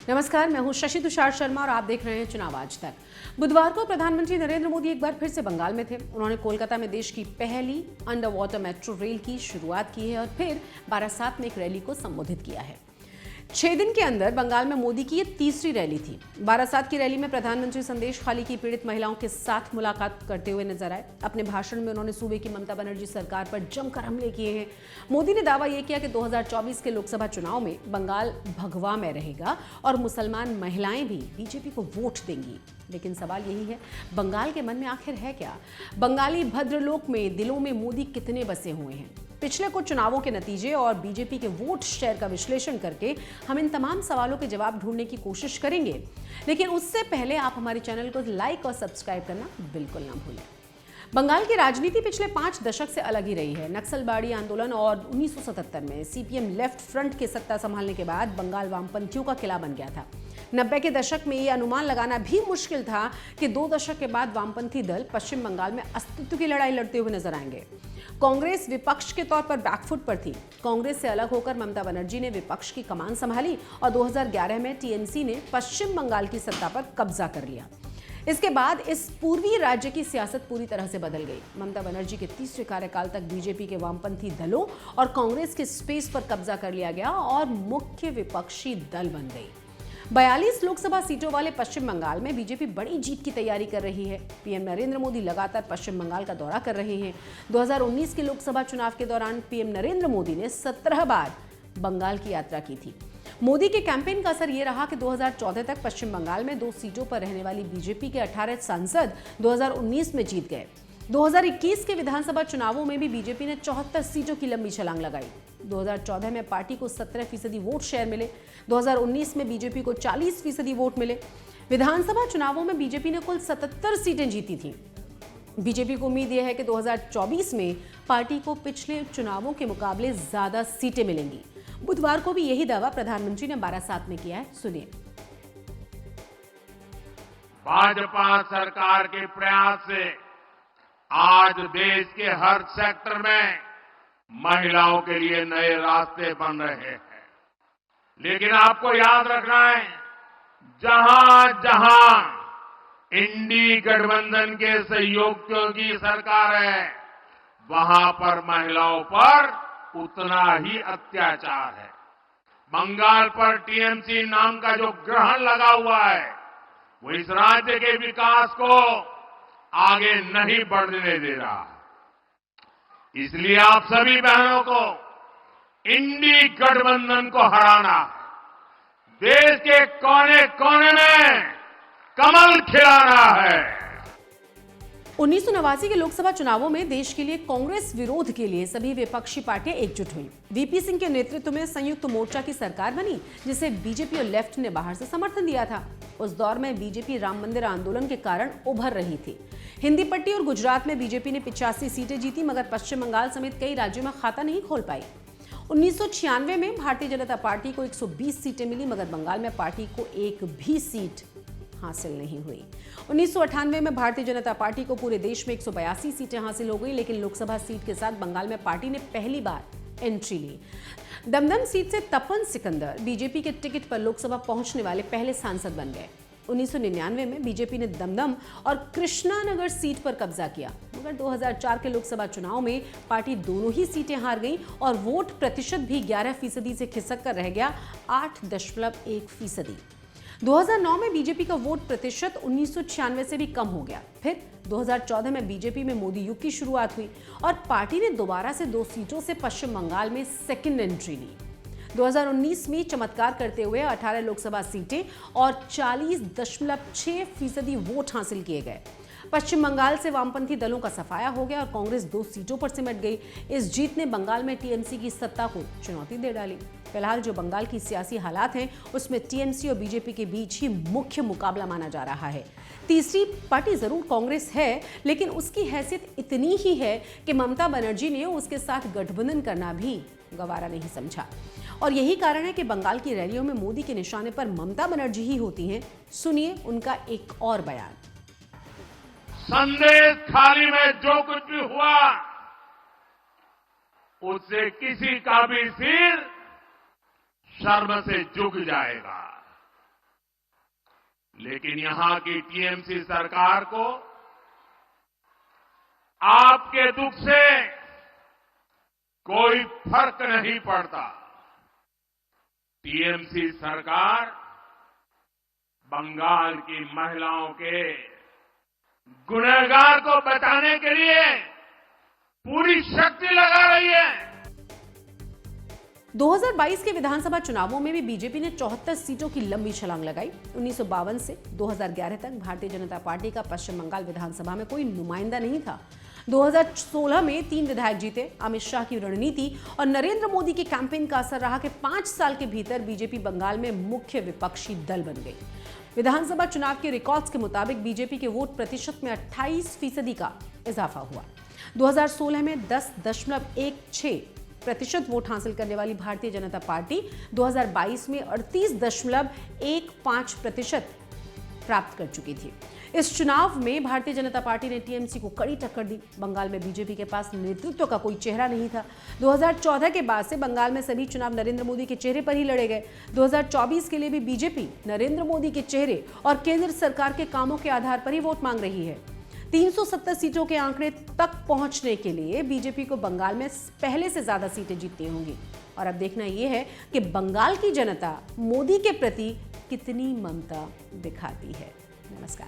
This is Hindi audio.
नमस्कार, मैं हूं शशि तुषार शर्मा और आप देख रहे हैं चुनाव आज तक। बुधवार को प्रधानमंत्री नरेंद्र मोदी एक बार फिर से बंगाल में थे। उन्होंने कोलकाता में देश की पहली अंडर वाटर मेट्रो रेल की शुरुआत की है और फिर बारासात में एक रैली को संबोधित किया है। 6 दिन के अंदर बंगाल में मोदी की ये तीसरी रैली थी। बारासात की रैली में प्रधानमंत्री संदेश खाली की पीड़ित महिलाओं के साथ मुलाकात करते हुए नजर आए। अपने भाषण में उन्होंने सूबे की ममता बनर्जी सरकार पर जमकर हमले किए हैं। मोदी ने दावा यह किया कि 2024 के लोकसभा चुनाव में बंगाल भगवा में रहेगा और मुसलमान महिलाएं भी बीजेपी को वोट देंगी। लेकिन सवाल यही है, बंगाल के मन में आखिर है क्या? बंगाली भद्रलोक में दिलों में मोदी कितने बसे हुए हैं? पिछले कुछ चुनावों के नतीजे और बीजेपी के वोट शेयर का विश्लेषण करके हम इन तमाम सवालों के जवाब ढूंढने की कोशिश करेंगे। लेकिन उससे पहले आप हमारे चैनल को लाइक और सब्सक्राइब करना बिल्कुल ना भूलें। बंगाल की राजनीति पिछले 5 दशक से अलग ही रही है। नक्सलबाड़ी आंदोलन और 1977 में सीपीएम लेफ्ट फ्रंट की सत्ता संभालने के बाद बंगाल वामपंथियों का किला बन गया था। 90 के दशक में यह अनुमान लगाना भी मुश्किल था कि 2 दशक के बाद वामपंथी दल पश्चिम बंगाल में अस्तित्व की लड़ाई लड़ते हुए नजर आएंगे। कांग्रेस विपक्ष के तौर पर बैकफुट पर थी। कांग्रेस से अलग होकर ममता बनर्जी ने विपक्ष की कमान संभाली और 2011 में टीएमसी ने पश्चिम बंगाल की सत्ता पर कब्जा कर लिया। इसके बाद इस पूर्वी राज्य की सियासत पूरी तरह से बदल गई। ममता बनर्जी के तीसरे कार्यकाल तक बीजेपी के वामपंथी दलों और कांग्रेस के स्पेस पर कब्जा कर लिया गया और मुख्य विपक्षी दल बन गई। 42 लोकसभा सीटों वाले पश्चिम बंगाल में बीजेपी बड़ी जीत की तैयारी कर रही है। पीएम नरेंद्र मोदी लगातार पश्चिम बंगाल का दौरा कर रहे हैं। 2019 के लोकसभा चुनाव के दौरान पीएम नरेंद्र मोदी ने 17 बार बंगाल की यात्रा की थी। मोदी के कैंपेन का असर यह रहा कि 2014 तक पश्चिम बंगाल में 2 सीटों पर रहने वाली बीजेपी के 18 सांसद 2019 में जीत गए। 2021 के विधानसभा चुनावों में भी बीजेपी ने 74 सीटों की लंबी छलांग लगाई। 2014 में पार्टी को 17% वोट शेयर मिले। 2019 में बीजेपी को 40% वोट मिले। विधानसभा चुनावों में बीजेपी ने कुल 77 सीटें जीती थीं। बीजेपी को उम्मीद यह है कि 2024 में पार्टी को पिछले चुनावों के मुकाबले ज्यादा सीटें मिलेंगी। बुधवार को भी यही दावा प्रधानमंत्री ने बारासात में किया है। सुनिए। भाजपा सरकार के प्रयास से आज देश के हर सेक्टर में महिलाओं के लिए नए रास्ते बन रहे हैं। लेकिन आपको याद रखना है, जहां जहां इंडी गठबंधन के सहयोगियों की सरकार है, वहां पर महिलाओं पर उतना ही अत्याचार है। बंगाल पर टीएमसी नाम का जो ग्रहण लगा हुआ है, वो इस राज्य के विकास को आगे नहीं बढ़ने दे रहा है। इसलिए आप सभी बहनों को इंडी गठबंधन को हराना है। देश के कोने कोने में कमल खिलाना है। 1989 के लोकसभा चुनावों में देश के लिए कांग्रेस विरोध के लिए सभी विपक्षी पार्टियां एकजुट हुई। वीपी सिंह के नेतृत्व में संयुक्त मोर्चा की सरकार बनी, जिसे बीजेपी और लेफ्ट ने बाहर से समर्थन दिया था। उस दौर में बीजेपी राम मंदिर आंदोलन के कारण उभर रही थी। हिंदी पट्टी और गुजरात में बीजेपी ने 85 सीटें जीती, मगर पश्चिम बंगाल समेत कई राज्यों में खाता नहीं खोल पाई। 1996 में भारतीय जनता पार्टी को 120 सीटें मिली, मगर बंगाल में पार्टी को एक भी सीट हासिल नहीं हुई। 1998 में भारतीय जनता पार्टी को पूरे देश में 182 सीटें हासिल हो गई, लेकिन लोकसभा सीट के साथ बंगाल में पार्टी ने पहली बार एंट्री ली। दमदम सीट से तपन सिकंदर बीजेपी के टिकट पर लोकसभा पहुंचने वाले पहले सांसद बन गए। 1999 में बीजेपी ने दमदम और कृष्णानगर सीट पर कब्जा किया, मगर 2004 के लोकसभा चुनाव में पार्टी दोनों ही सीटें हार गई और वोट प्रतिशत भी 11% से खिसक कर रह गया 8.1%। 2009 में बीजेपी का वोट प्रतिशत 1996 से भी कम हो गया। फिर 2014 में बीजेपी में मोदी युग की शुरुआत हुई और पार्टी ने दोबारा से 2 सीटों से पश्चिम बंगाल में सेकंड एंट्री ली। 2019 में चमत्कार करते हुए 18 लोकसभा सीटें और 40.6% वोट हासिल किए गए। पश्चिम बंगाल से वामपंथी दलों का सफाया हो गया और कांग्रेस 2 सीटों पर सिमट गई। इस जीत ने बंगाल में टीएमसी की सत्ता को चुनौती दे डाली। फिलहाल जो बंगाल की सियासी हालात हैं, उसमें टीएमसी और बीजेपी के बीच ही मुख्य मुकाबला माना जा रहा है। तीसरी पार्टी जरूर कांग्रेस है, लेकिन उसकी हैसियत इतनी ही है कि ममता बनर्जी ने उसके साथ गठबंधन करना भी गवारा नहीं समझा। और यही कारण है कि बंगाल की रैलियों में मोदी के निशाने पर ममता बनर्जी ही होती हैं। सुनिए उनका एक और बयान। संदेश थाली में जो कुछ भी हुआ, उससे किसी का भी सिर शर्म से झुक जाएगा। लेकिन यहां की टीएमसी सरकार को आपके दुख से कोई फर्क नहीं पड़ता। टीएमसी सरकार बंगाल की महिलाओं के गुनहगार को बचाने के लिए पूरी शक्ति लगा रही है। 2022 के विधानसभा चुनावों में भी बीजेपी ने 74 सीटों की लंबी छलांग लगाई। 1952 से 2011 तक भारतीय जनता पार्टी का पश्चिम बंगाल विधानसभा में कोई नुमाइंदा नहीं था। 2016 में 3 विधायक जीते। अमित शाह की रणनीति और नरेंद्र मोदी की कैंपेन का असर रहा कि 5 साल के भीतर बीजेपी बंगाल में मुख्य विपक्षी दल बन गई। विधानसभा चुनाव के रिकॉर्ड्स के मुताबिक बीजेपी के वोट प्रतिशत में 28% का इजाफा हुआ। 2016 में 10.16% वोट हासिल करने वाली भारतीय जनता पार्टी 2022 में 38.15% प्राप्त कर चुकी थी। इस चुनाव में भारतीय जनता पार्टी ने टीएमसी को कड़ी टक्कर दी। बंगाल में बीजेपी के पास नेतृत्व का कोई चेहरा नहीं था। 2014 के बाद से बंगाल में सभी चुनाव नरेंद्र मोदी के चेहरे पर ही लड़े गए। 2024 के लिए भी बीजेपी नरेंद्र मोदी के चेहरे और केंद्र सरकार के कामों के आधार पर ही वोट मांग रही है। 370 सीटों के आंकड़े तक पहुंचने के लिए बीजेपी को बंगाल में पहले से ज्यादा सीटें जीतनी होंगी। और अब देखना यह है कि बंगाल की जनता मोदी के प्रति कितनी ममता दिखाती है। नमस्कार।